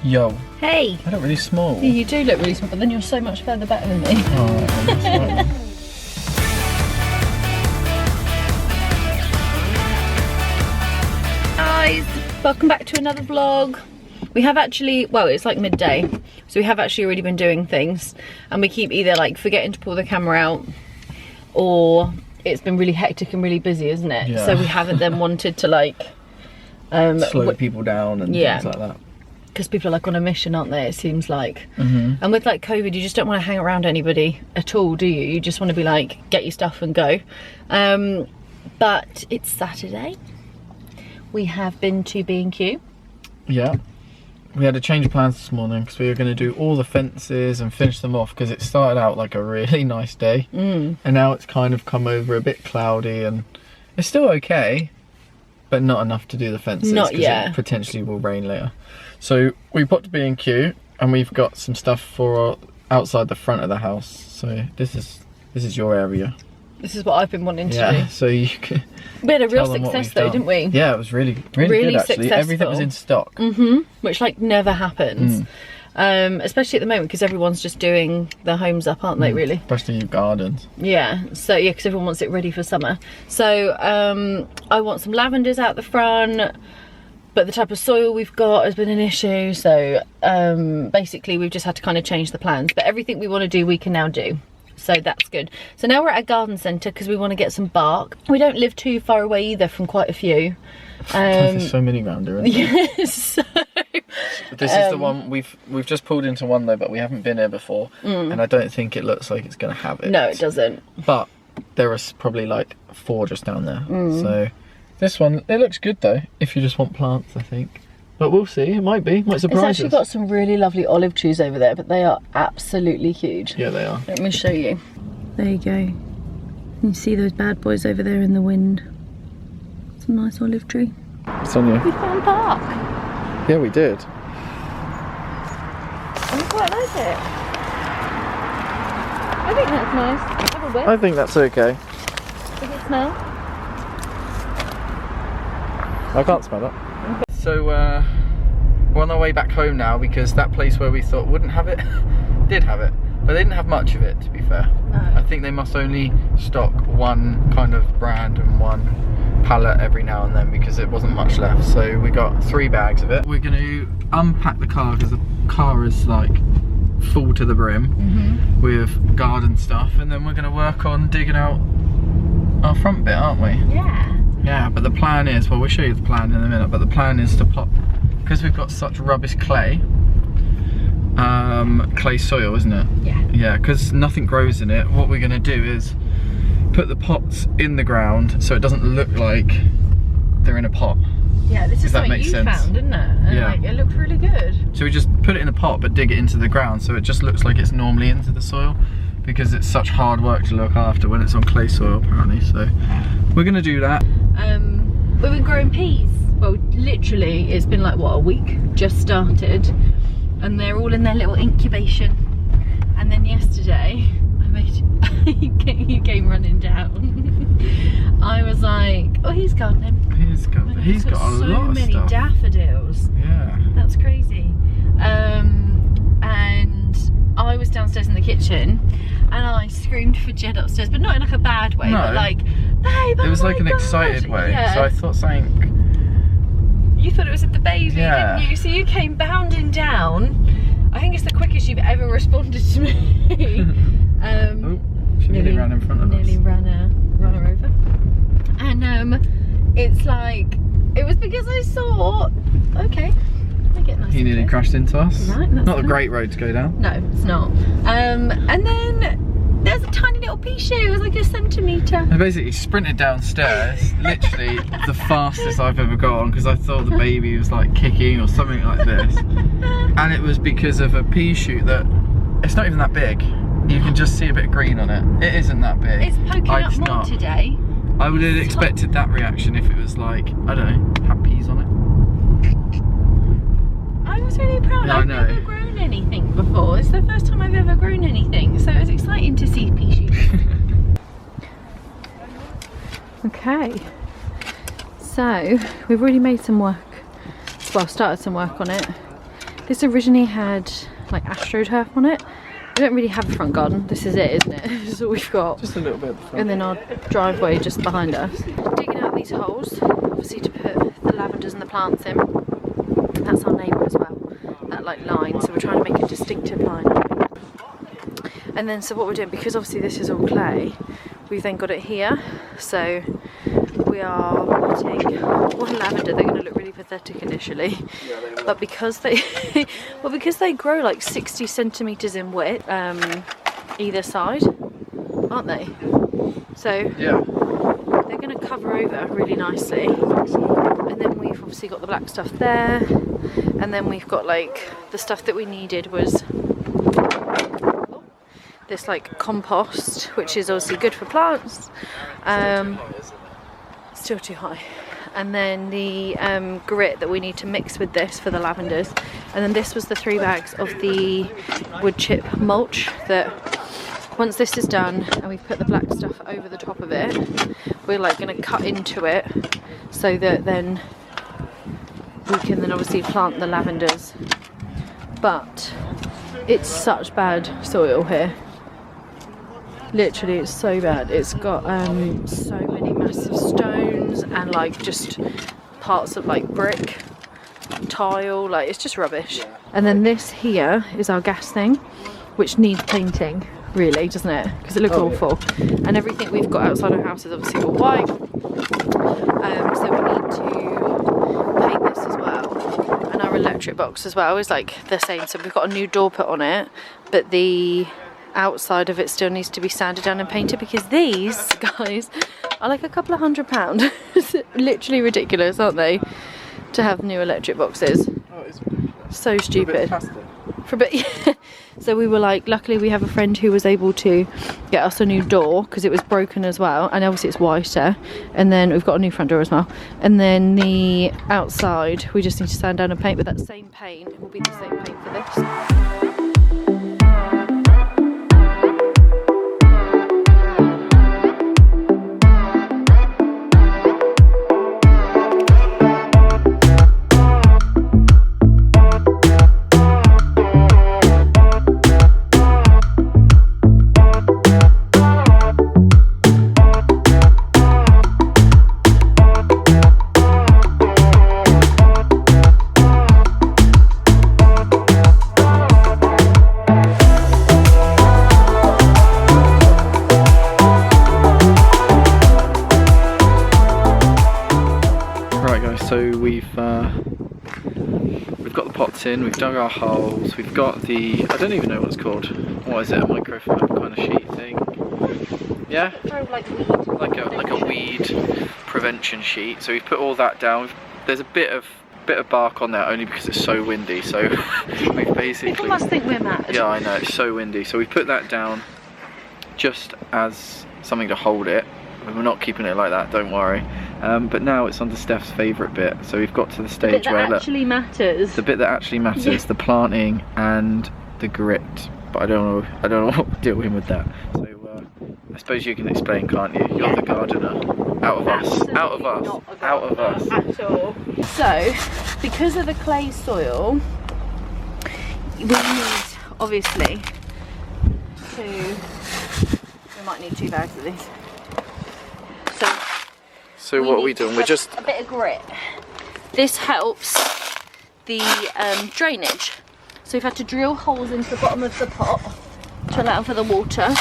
Yo. Hey. I look really small. Yeah, you do look really small, but then you're so much further back than me. Oh, Guys, welcome back to another vlog. We have actually, well, it's like midday, so we have actually already been doing things, and we keep either like forgetting to pull the camera out, or it's been really hectic and really busy, isn't it? Yeah. So we haven't then wanted to like slow people down and things like that. Because people are like on a mission, aren't they? It seems like. And with like COVID, you just don't want to hang around anybody at all, do you? You just want to be like, get your stuff and go. But it's Saturday. We have been to B&Q. Yeah. We had a change of plans this morning because we were going to do all the fences and finish them off because it started out like a really nice day. And now it's kind of come over a bit cloudy and it's still okay, but not enough to do the fences. Not yet. It potentially will rain later. So we popped to B&Q and we've got some stuff for outside the front of the house. So this is your area. This is what I've been wanting to do. So you can. We had a real success though, didn't we? Yeah, it was really good actually. Successful. Everything was in stock. Which like never happens. Especially at the moment because everyone's just doing their homes up, aren't they, really? Especially your gardens. Yeah, so yeah, because everyone wants it ready for summer. So I want some lavenders out the front, but the type of soil we've got has been an issue. So basically we've just had to kind of change the plans, but everything we want to do we can now do. So that's good. So now we're at a garden centre because we want to get some bark. We don't live too far away either from quite a few. There's so many around here, isn't there? Yes. So, this is the one we've just pulled into one though, but we haven't been here before, and I don't think it looks like it's going to have it. No, it doesn't. But there are probably like 4 just down there. So this one, it looks good though. If you just want plants, I think. But we'll see. It might be. Might surprise us. It's actually got some really lovely olive trees over there, but they are absolutely huge. Yeah, they are. Let me show you. There you go. You see those bad boys over there in the wind. Some nice olive tree. It's on you. We found bark. Yeah, we did. And we quite like it. I think that's nice. Have a whiff. I think that's okay. Does it smell? I can't smell it. Okay. So we're on our way back home now because that place where we thought wouldn't have it, did have it. But they didn't have much of it, to be fair. No. I think they must only stock one kind of brand and one pallet every now and then because it wasn't much left. So we got 3 bags of it. We're going to unpack the car because the car is like full to the brim with garden stuff, and then we're going to work on digging out our front bit, aren't we? Yeah. Yeah, but the plan is, well, we'll show you the plan in a minute, but the plan is to pop, because we've got such rubbish clay soil, isn't it? Yeah. Yeah, because nothing grows in it. What we're going to do is put the pots in the ground so it doesn't look like they're in a pot. Yeah, this is what you found, didn't it? And yeah. Like, it looked really good. So we just put it in a pot but dig it into the ground so it just looks like it's normally into the soil, because it's such hard work to look after when it's on clay soil apparently. So we're going to do that. We've been growing peas. Well, literally it's been like, what, a week? Just started. And they're all in their little incubation. And then yesterday, I made he came running down. I was like, oh, he's gardening. He's got a lot of stuff. So many daffodils. Yeah. That's crazy. And I was downstairs in the kitchen and I screamed for Jed upstairs, but not in like a bad way, but like, babe, it was like an excited way. Yeah. So I thought something. You thought it was at the baby, didn't you? So you came bounding down. I think it's the quickest you've ever responded to me. Oh, she nearly ran in front of us. Nearly ran her over. And it's like, it was because I saw, okay, I get nice. He nearly crashed into us. Right, not a great road to go down. No, it's not. And then there's a tiny little pea shoot. It was like a centimetre. I basically sprinted downstairs, literally the fastest I've ever gone, because I thought the baby was like kicking or something like this. And it was because of a pea shoot that, it's not even that big. You can just see a bit of green on it. It isn't that big. It's poking up more today. I would have expected that reaction if it was like, I don't know, had peas on it. I was really proud. I've never grown anything before. It's the first time I've ever grown anything, so it was exciting to see pea shoots. Okay, so we've already made some work. Well, started some work on it. This originally had like AstroTurf on it. We don't really have a front garden. This is it, isn't it? This is all we've got. Just a little bit at the front. And then our driveway just behind us. Digging out these holes, obviously to put the lavenders and the plants in. That's our neighbour as well. That like line, so we're trying to make a distinctive line. And then so what we're doing, because obviously this is all clay, we've then got it here. So we are putting one lavender. They're going to look really pathetic initially, but because they well, because they grow like 60 centimeters in width either side, aren't they? So yeah, they're going to cover over really nicely. And then we've obviously got the black stuff there, and then we've got like the stuff that we needed was this like compost, which is obviously good for plants. Still too high. And then the grit that we need to mix with this for the lavenders. And then this was the 3 bags of the wood chip mulch that once this is done and we've put the black stuff over the top of it, we're like going to cut into it so that then we can then obviously plant the lavenders. But it's such bad soil here. Literally, it's so bad. It's got so many massive stones and like just parts of like brick, tile, like it's just rubbish. And then this here is our gas thing, which needs painting, really, doesn't it? Because it looks awful. And everything we've got outside our house is obviously all white. So we need to paint this as well. And our electric box as well is like the same. So we've got a new door put on it, but the outside of it still needs to be sanded down and painted, because these guys are like a couple of £100. It's literally ridiculous, aren't they, to have new electric boxes? Oh, it's so stupid. For a bit, yeah. So we were like, luckily we have a friend who was able to get us a new door because it was broken as well, and obviously it's whiter, and then we've got a new front door as well, and then the outside we just need to sand down and paint, but that same paint will be the same paint for this. So we've got the pots in, we've dug our holes, we've got the, I don't even know what it's called. What is it, a microfiber kind of sheet thing? Yeah? Like a weed prevention sheet. So we've put all that down. There's a bit of bark on there only because it's so windy, so we've basically... People must think we're mad. Yeah, I know, it's so windy. So we put that down just as something to hold it. We're not keeping it like that, don't worry. But now it's on to Steph's favourite bit. So we've got to the stage where actually matters. The bit that actually matters, yeah. The planting and the grit. But I don't know what we're doing with that. So I suppose you can explain, can't you? You're the gardener. Out of us. Out of us. Out of us. At all. So, because of the clay soil, we need obviously we might need 2 bags of these. So what are we doing? We're just... a bit of grit. This helps the drainage. So we've had to drill holes into the bottom of the pot to allow for the water.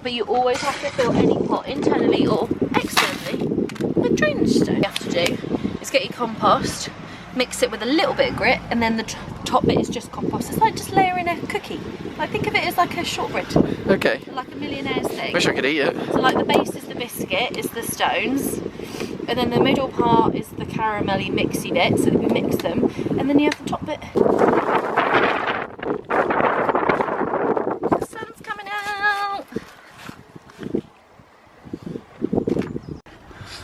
But you always have to fill any pot internally or externally with drainage stone. What you have to do is get your compost, mix it with a little bit of grit, and then the top bit is just compost. It's like just layering a cookie. Like think of it as like a shortbread. Okay. Like a millionaire's thing. Wish I could eat it. So like the base is the biscuit, is the stones, and then the middle part is the caramelly mixy bit, so that we mix them, and then you have the top bit. The sun's coming out.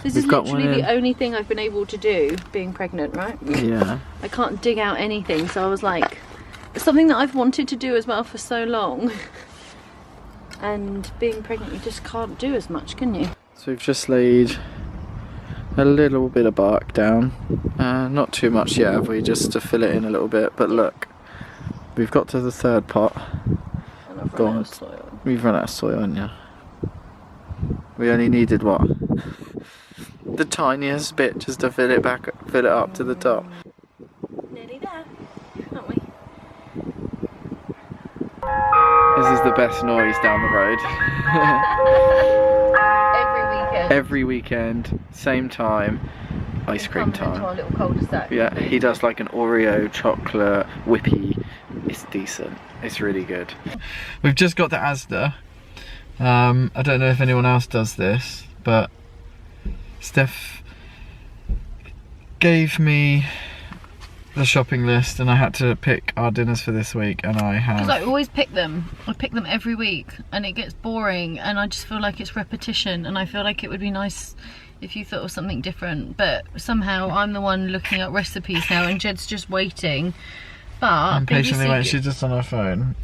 This is literally the only thing I've been able to do being pregnant, right? Yeah. I can't dig out anything, so I was like, it's something that I've wanted to do as well for so long. And being pregnant, you just can't do as much, can you? So we've just laid a little bit of bark down. Not too much yet, have we? Just to fill it in a little bit. But look, we've got to the third pot. And I've run out of soil. We've run out of soil, haven't you? We only needed what? The tiniest bit just to fill it up to the top. Nearly there, aren't we? This is the best noise down the road. Every weekend. Every weekend, same time, ice cream time. Into our little cul-de-sac. Yeah, he does like an Oreo chocolate whippy. It's decent. It's really good. We've just got to Asda. I don't know if anyone else does this, but Steph gave me the shopping list and I had to pick our dinners for this week, and I have... Because I always pick them. I pick them every week and it gets boring and I just feel like it's repetition, and I feel like it would be nice if you thought of something different, but somehow I'm the one looking at recipes now and Jed's just waiting. But I'm patiently waiting, she's just on her phone.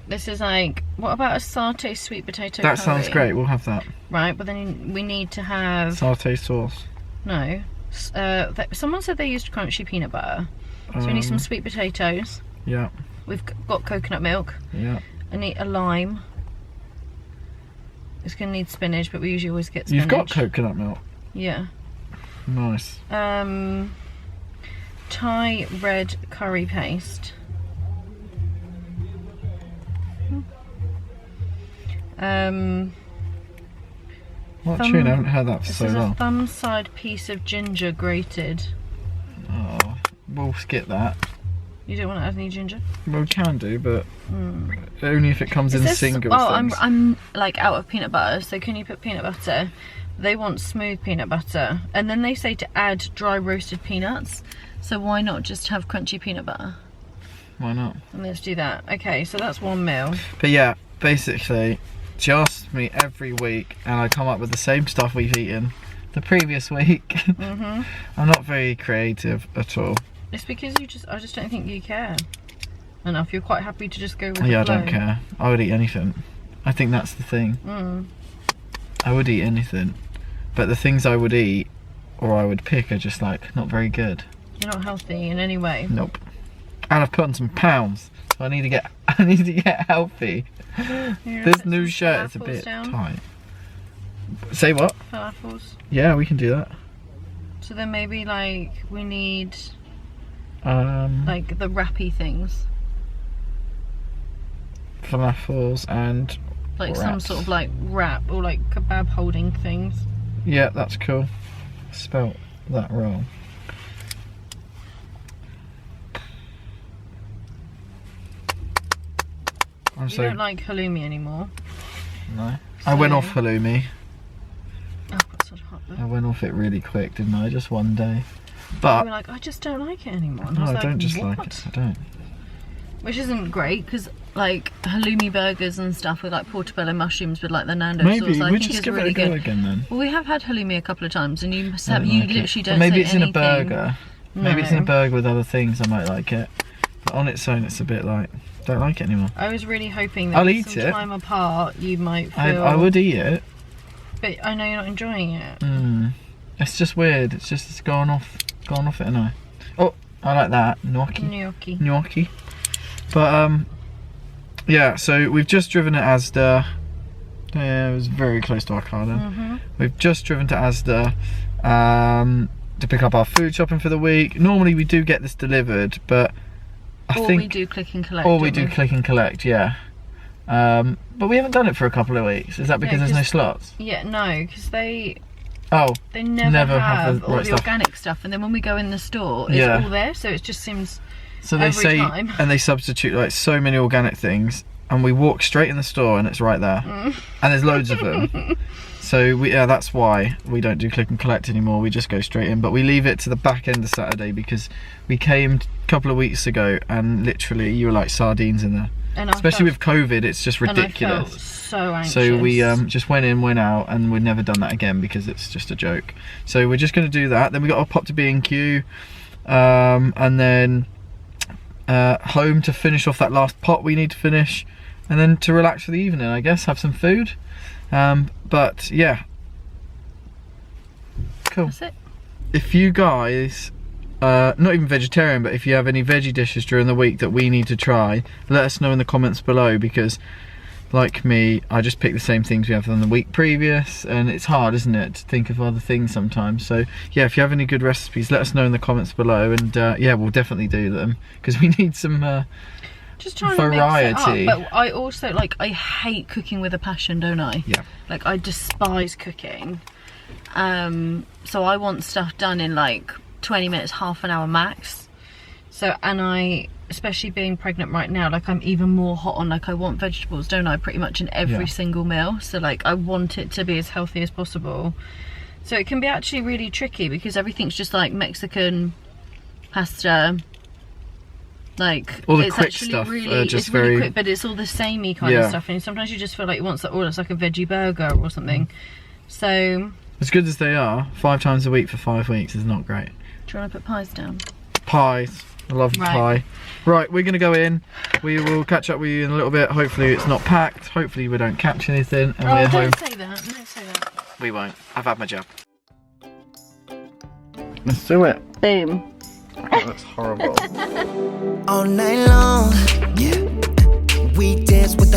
This is like, what about a satay sweet potato That curry? sounds great, we'll have that. Right, but then we need to have... Satay sauce. No. Someone said they used crunchy peanut butter. So we need some sweet potatoes. Yeah. We've got coconut milk. Yeah. I need a lime. It's going to need spinach, but we usually always get spinach. You've got coconut milk? Yeah. Nice. Thai red curry paste. What tune? I haven't heard that for so long. This is a thumb side piece of ginger grated. Oh, we'll skip that. You don't want to add any ginger? Well, we can do, but only if it comes in single things. I'm like out of peanut butter, so can you put peanut butter? They want smooth peanut butter, and then they say to add dry roasted peanuts. So why not just have crunchy peanut butter? Why not? And let's do that. Okay, so that's one meal. But yeah, basically, she asks me every week, and I come up with the same stuff we've eaten the previous week. I'm not very creative at all. It's because I just don't think you care enough. You're quite happy to just go with the Yeah, I flow. don't care. I would eat anything. I think that's the thing. I would eat anything. But the things I would eat, or I would pick, are just like, not very good. You're not healthy in any way. Nope. And I've put on some pounds, so I need to get healthy. This new shirt is a bit tight. Say what? Falafels. Yeah, we can do that. So then maybe like we need like the wrappy things. Falafels and like wraps. some sort of like wrap or like kebab holding things. Yeah, that's cool. Spelt that wrong. You don't like halloumi anymore? No. I went off halloumi. Oh, that's such hot. I went off it really quick, didn't I? Just one day. You But were like, I just don't like it anymore. And no, I was I don't just what? like it. I don't. Which isn't great because like halloumi burgers and stuff with like portobello mushrooms with like the Nando Maybe sauce, I we'll think just is give really it a go good. again then. Well, we have had halloumi a couple of times, and you I don't you like literally it. don't. Maybe say it's in a anything. burger. Maybe it's in a No. burger with other things. I might like it. But on its own, it's a bit like, don't like it anymore. I was really hoping that I'll with eat some it. time apart you might feel. I would eat it. But I know you're not enjoying it. It's just weird. It's gone off it, and I. Oh, I like that gnocchi. But yeah. So we've just driven to Asda. Yeah, it was very close to Arcada. We've just driven to Asda to pick up our food shopping for the week. Normally we do get this delivered, but I think we do click and collect. or we do click and collect. Yeah. But we haven't done it for a couple of weeks. Is that because there's no slots? Yeah, no, because they Oh, never have the all right the stuff. organic stuff, and then when we go in the store, it's Yeah. all there. So it just seems So they every say, time. and they substitute like so many organic things, and we walk straight in the store and it's right there, and there's loads of them. So that's why we don't do click and collect anymore. We just go straight in, but we leave it to the back end of Saturday because we came a couple of weeks ago and literally you were like sardines in there. And especially with COVID, it's just ridiculous. And I felt so anxious. So we just went in, went out, and we've never done that again because it's just a joke. So we're just going to do that. Then we got to pop to B&Q, and then home to finish off that last pot we need to finish, and then to relax for the evening, I guess, have some food. But yeah, cool. That's it. if you guys, not even vegetarian, but if you have any veggie dishes during the week that we need to try, let us know in the comments below, because like me, I just pick the same things we have done the week previous, and it's hard, isn't it, to think of other things sometimes. So yeah, if you have any good recipes, let us know in the comments below, and yeah, we'll definitely do them, because we need some just trying variety. To mix it up. But I also, like, I hate cooking with a passion, don't I? Yeah. Like, I despise cooking. So I want stuff done in like 20 minutes, half an hour max. So, and I, especially being pregnant right now, like I'm even more hot on, like I want vegetables, don't I, pretty much in every single meal. So like I want it to be as healthy as possible. So it can be actually really tricky because everything's just like Mexican pasta. Like all the it's quick actually stuff, really, just it's really very quick, but it's all the samey kind of stuff. And sometimes you just feel like you want, oh, it's like a veggie burger or something. So as good as they are, 5 times a week for 5 weeks is not great. Do you want to put pies down? Pies. I love pie. Right, we're going to go in. We will catch up with you in a little bit. Hopefully it's not packed. Hopefully we don't catch anything. And we're home. Don't say that. Don't say that. We won't. I've had my jab. Let's do it. Boom. Oh, that's horrible. All night long, yeah.